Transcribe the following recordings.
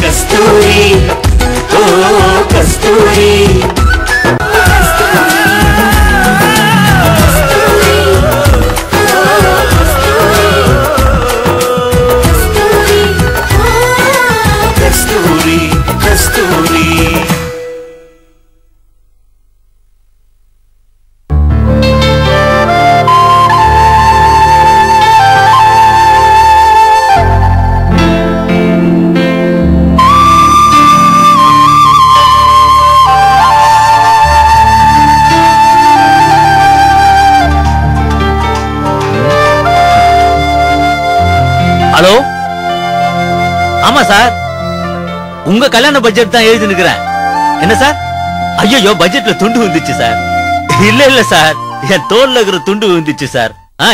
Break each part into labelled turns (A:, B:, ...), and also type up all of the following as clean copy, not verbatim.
A: கஸ்தூரி ஓ கஸ்தூரி கஸ்தூரி கஸ்தூரி
B: hello, ஆமா sir, உங்க கல்யாண பட்ஜெட் தான் எழுதி நிக்கிறேன். என்ன சார்? ஐயோ, பட்ஜெட்ல துண்டு வந்துச்சு சார். இல்ல சார், என் தோல்ல இருக்கிற துண்டு வந்துச்சு சார்.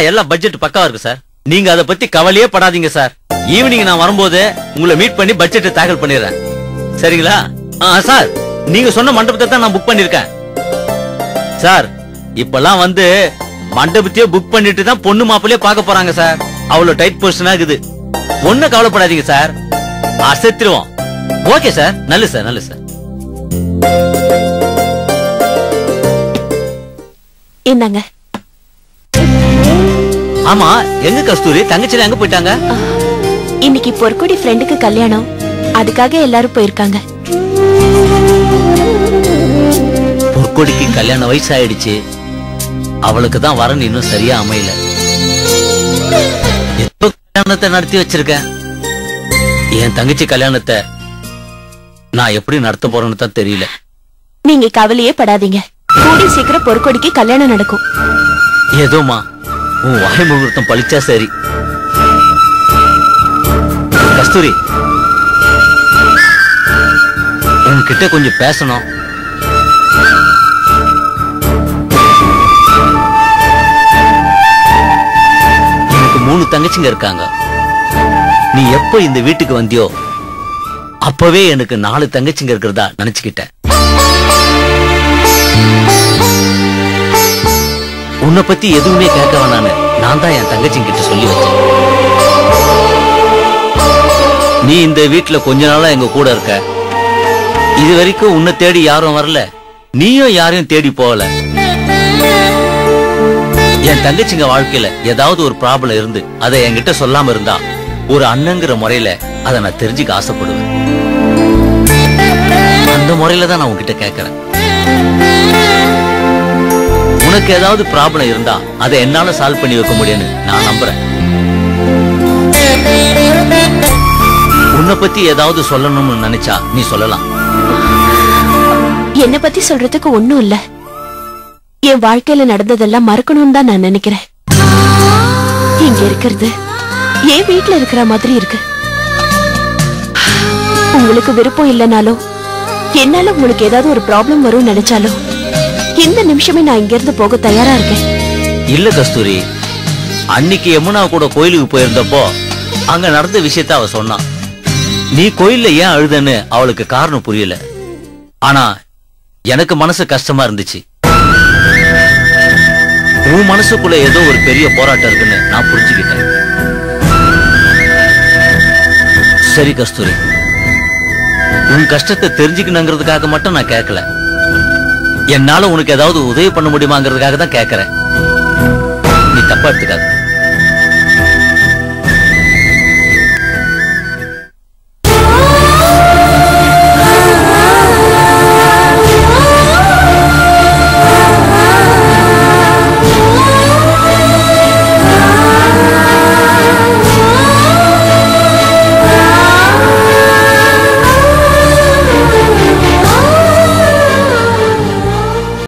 B: எல்லாம் பட்ஜெட் பக்காவா இருக்கு சார். நீங்க அதை பத்தி கவலையே படாதீங்க சார். ஈவினிங் நான் வரும்போது உங்களை மீட் பண்ணி பட்ஜெட்டை தாக்கல் பண்ணிடுறேன். சரிங்களா? சார், நீங்க சொன்ன மண்டபத்தை தான் நான் புக் பண்ணிருக்கேன் சார். இப்பெல்லாம் வந்து மண்டபத்தையே புக் பண்ணிட்டு தான் பொண்ணு மாப்பிள்ளையே பார்க்க போறாங்க சார். அவ்வளவு டைட் பொசிஷனா இருக்குது. ஒன்னும் கவலைப்படாதீங்க சார், அசத்திருவோம். ஓகே சார், நல்லது சார், நல்லது சார்.
C: இந்தாங்க.
B: ஆமா, எங்க கஸ்தூரி தங்கச்சி எங்க போயிட்டாங்க?
C: இன்னைக்கு பொற்கொடி ஃப்ரெண்டுக்கு கல்யாணம், அதுக்காக எல்லாரும் போயிருக்காங்க.
B: பொற்கொடிக்கு கல்யாண வயசு ஆயிடுச்சு. அவளுக்கு தான் வரன் இன்னும் சரியா அமையல. எப்ப கல்யாணத்தை நடத்தி வச்சிருக்கேன். என் தங்கச்சி கல்யாணத்தை நான் எப்படி நடத்த போறேன்னு தான் தெரியல.
C: நீங்க கவலையே படாதீங்க, கூடி சீக்கிரம் பொற்கொடிக்கு கல்யாணம் நடக்கும்.
B: ஏதோமா உன் வாய் முகூர்த்தம் பழிச்சா சரி. கஸ்தூரி, உன்கிட்ட கொஞ்சம் பேசணும். எனக்கு 3 தங்கச்சிங்க இருக்காங்க. நீ எப்ப இந்த வீட்டுக்கு வந்தியோ அப்பவே எனக்கு 4 தங்கச்சிங்க இருக்கிறதா நினைச்சுக்கிட்டேன். உன்னை பத்தி எதுவுமே கேட்க வேணான்னு நான் தான் என் தங்கச்சிங்க கிட்ட சொல்லி வச்சேன். நீ இந்த வீட்டுல கொஞ்ச நாளா எங்க கூட இருக்க. இது வரைக்கும் உன்னை தேடி யாரும் வரல, நீயும் யாரையும் தேடி போகல. என் தங்கச்சிங்க வாழ்க்கையில ஏதாவது ஒரு ப்ராப்ளம் இருந்து அதை என்கிட்ட சொல்லாம இருந்தா ஒரு அண்ணங்கிற முறையில அதை நான் தெரிஞ்சுக்க ஆசைப்படுவேன். அந்த முறையில தான் நான் உன்கிட்ட கேட்கிறேன். உனக்கு ஏதாவது ப்ராப்ளம் இருந்தா அதை என்னால சால்வ் பண்ணி வைக்க முடியும்னு நான் நம்புறேன். உன்னை பத்தி ஏதாவது சொல்லணும்னு நினைச்சா நீ சொல்லலாம்.
C: என்ன பத்தி சொல்றதுக்கு ஒண்ணும் இல்ல. என் வாழ்க்கையில நடந்ததெல்லாம் மறக்கணும்னு தான் நான் நினைக்கிறேன். இங்க இருக்கிறது என் வீட்டுல இருக்கிற மாதிரி இருக்கு. உங்களுக்கு விருப்பம் இல்லைனாலும் என்னால உங்களுக்கு ஏதாவது ஒரு ப்ராப்ளம் வரும் நினைச்சாலும் இந்த நிமிஷமே நான் இங்க இருந்து போக தயாரா இருக்கேன்.
B: இல்ல கஸ்தூரி, அன்னைக்கு யமுனா கூட கோயிலுக்கு போயிருந்தப்போ அங்க நடந்த விஷயத்த அவ சொன்னான். நீ கோயில்ல ஏன் அழுதன்னு அவளுக்கு காரணம் புரியல. ஆனா எனக்கு மனசு கஷ்டமா இருந்துச்சு. உன் மனசுக்குள்ள ஏதோ ஒரு பெரிய போராட்டம் இருக்குன்னு நான் புரிஞ்சுக்கிட்டேன். சரி கஸ்தூரி, உன் கஷ்டத்தை தெரிஞ்சுக்கணுங்கிறதுக்காக மட்டும் நான் கேட்கல. என்னால உனக்கு ஏதாவது உதவி பண்ண முடியுமாங்கிறதுக்காக தான் கேட்கிறேன். நீ தப்பா எடுத்துக்காத.